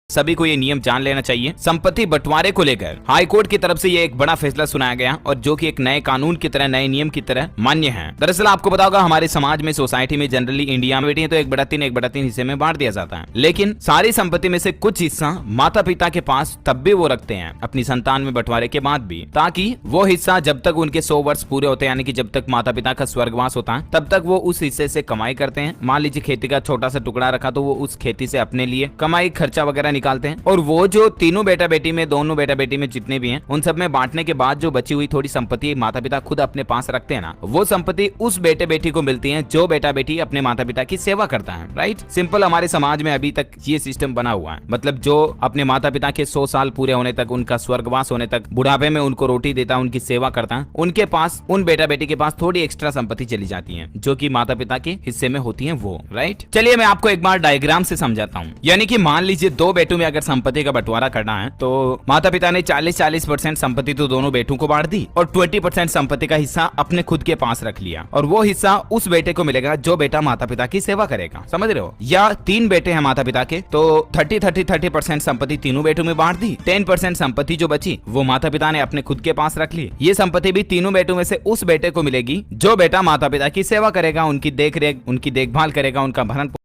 सभी को ये नियम जान लेना चाहिए। संपत्ति बंटवारे को लेकर हाई कोर्ट की तरफ से ये एक बड़ा फैसला सुनाया गया और जो कि एक नए कानून की तरह, नए नियम की तरह मान्य है। दरअसल आपको पता होगा हमारे समाज में, सोसाइटी में, जनरली इंडिया में बेटी है तो 1/3 हिस्से में बांट दिया जाता है, लेकिन सारी संपत्ति में से कुछ हिस्सा माता पिता के पास तब भी वो रखते हैं अपनी संतान में बंटवारे के बाद भी, ताकि वो हिस्सा जब तक उनके 100 वर्ष पूरे होते हैं, यानी कि जब तक माता पिता का स्वर्गवास होता है, तब तक वो उस हिस्से से कमाई करते हैं। मान लीजिए खेती का छोटा सा टुकड़ा रखा तो वो उस खेती से अपने लिए कमाई, खर्चा वगैरह निकालते हैं, और वो जो तीनों बेटा बेटी में, दोनों बेटा बेटी में जितने भी हैं, उन सब में बांटने के बाद जो बची हुई थोड़ी संपत्ति माता पिता खुद अपने पास रखते हैं ना, वो संपत्ति उस बेटे बेटी को मिलती है जो बेटा बेटी अपने माता पिता की सेवा करता है। Right, simple. हमारे समाज में अभी तक ये सिस्टम बना हुआ है, मतलब जो अपने माता पिता के 100 साल पूरे होने तक, उनका स्वर्गवास होने तक, बुढ़ापे में उनको रोटी देता है, उनकी सेवा करता है, उनके पास, उन बेटा बेटी के पास थोड़ी एक्स्ट्रा संपत्ति चली जाती है जो कि माता पिता के हिस्से में होती है वो। राइट, चलिए मैं आपको एक बार डायग्राम से समझाता हूँ। यानी कि मान लीजिए दो बेटों में अगर संपत्ति का बंटवारा करना है तो माता पिता ने 40% संपत्ति तो दोनों बेटों को बांट दी और 20% संपत्ति का हिस्सा अपने खुद के पास रख लिया, और वो हिस्सा उस बेटे को मिलेगा जो बेटा माता पिता की सेवा करेगा। समझ रहे हो? या 3 बेटे हैं माता पिता के, तो 30% संपत्ति तीनों बेटों में बांट दी, 10% संपत्ति जो बची वो माता पिता ने अपने खुद के पास रख ली। ये संपत्ति भी तीनों बेटों में से उस बेटे को मिलेगी जो बेटा माता पिता की सेवा करेगा, उनकी देख रेख, उनकी देखभाल करेगा, उनका भरण